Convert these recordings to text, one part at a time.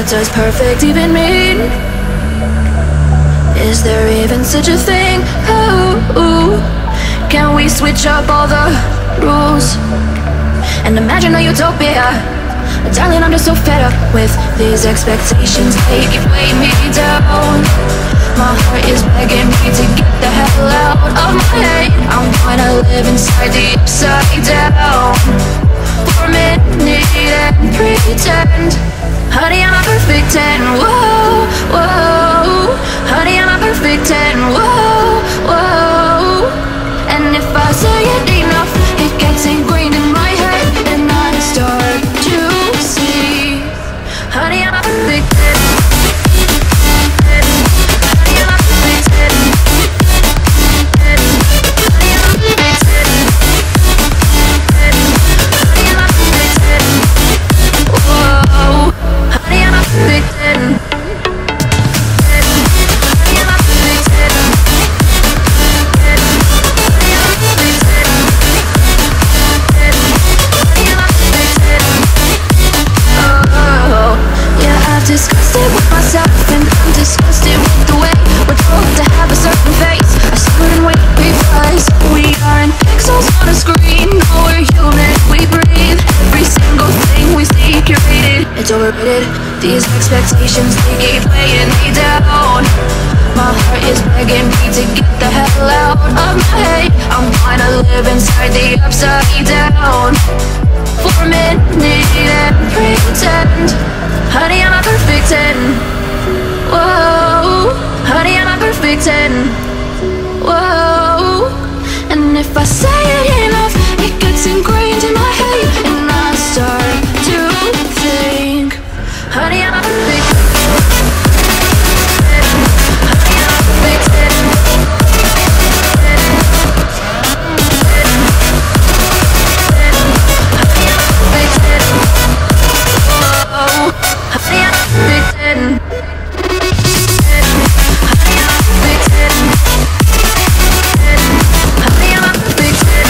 What does perfect even mean? Is there even such a thing? Oh, can we switch up all the rules and imagine a utopia? Darling, I'm just so fed up with these expectations. They keep weighing me down. My heart is begging me to get the hell out of my head. I'm gonna live inside the upside down for a minute and pretend. Honey, I'm a perfect 10. Whoa, whoa. Honey, I'm a perfect 10. Whoa, whoa. And if I say it enough, it gets ingrained in my head, and I start to see. Honey, I'm a perfect 10. Honey, I'm a perfect 10. Honey, I'm a perfect 10. Honey, I'm a perfect 10. Whoa. Honey, I'm a perfect 10. Honey, I'm a perfect 10. Honey, I'm a perfect 10. Honey, I'm a perfect 10. Oh, yeah, I've discussed it with myself, and I'm disgusted with the way we're told to have a certain face, a certain weight, because we aren't pixels on a screen. No, we're human, we breathe. Every single thing we see curated, it's overrated. These expectations, they keep weighing me down. My heart is begging me to get the hell out of my head. I'm gonna live inside the upside down for a minute and pretend. Honey, I'm a perfect 10. Whoa. Honey, I'm a perfect 10. Whoa. And if I say it enough, it gets ingrained in my head, and I start to think. Honey, I'm a perfect 10. Honey, I'm a perfect 10. Honey, I'm a perfect 10. Whoa. Honey, I'm a perfect 10. Honey, I'm a perfect 10. Honey, I'm a perfect 10.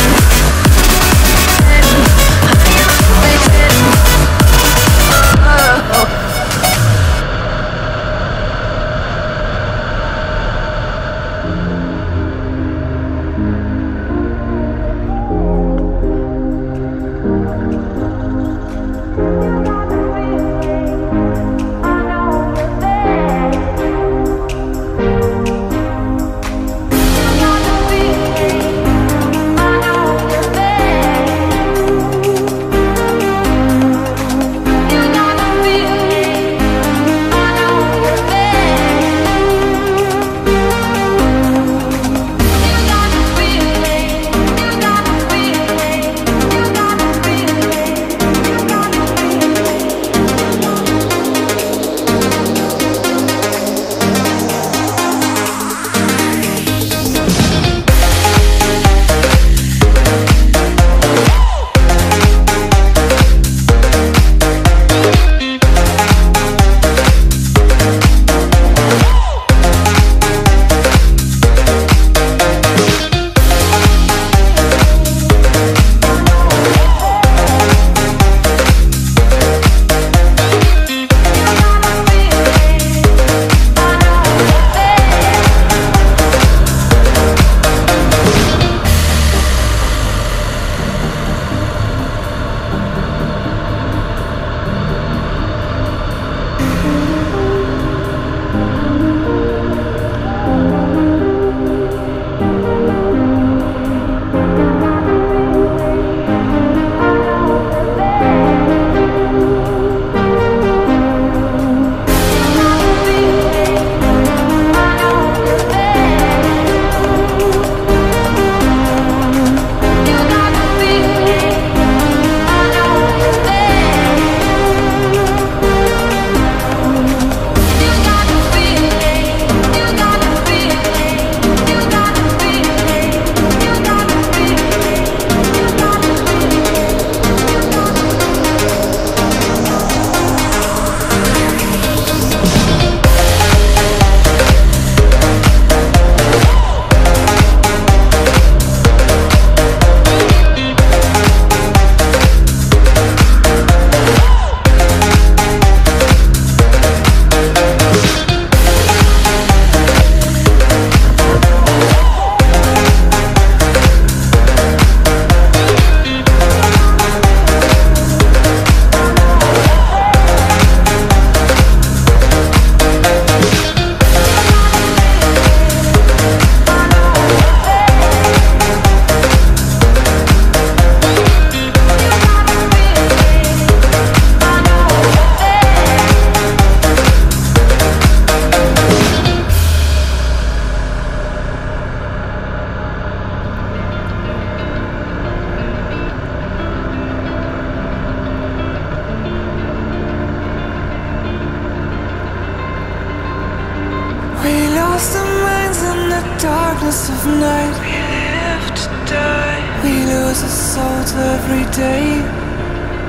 darkness of night. We live to die. We lose our souls every day.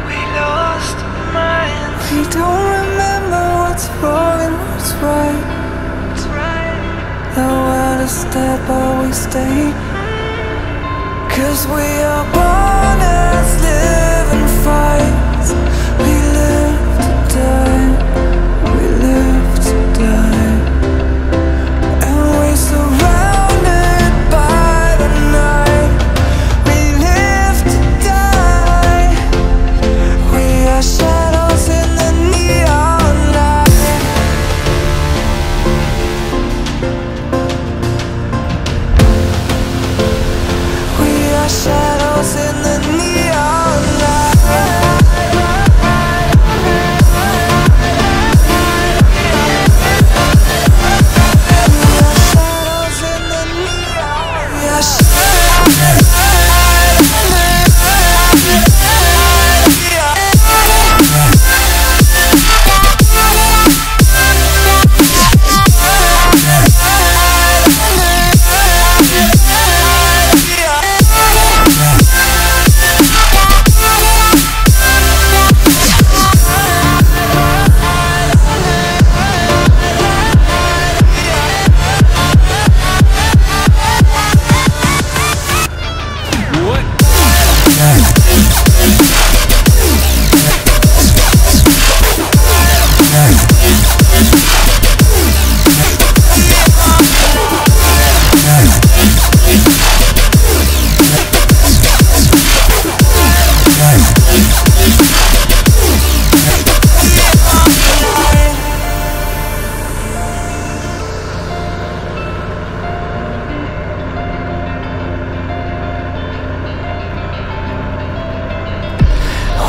We lost our minds. We don't remember what's wrong and what's right. The world is dead but we stay. 'Cause we are born as living fights. We live to die. We live to die. And we're surrounded by the night. We live to die. We are shadows in the neon light. We are shadows in the neon light.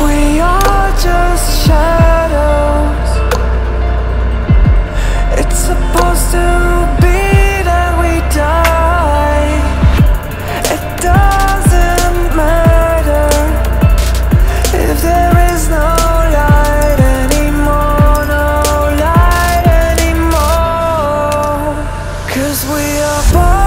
We are just shadows. It's supposed to be that we die. It doesn't matter if there is no light anymore, no light anymore. 'Cause we are born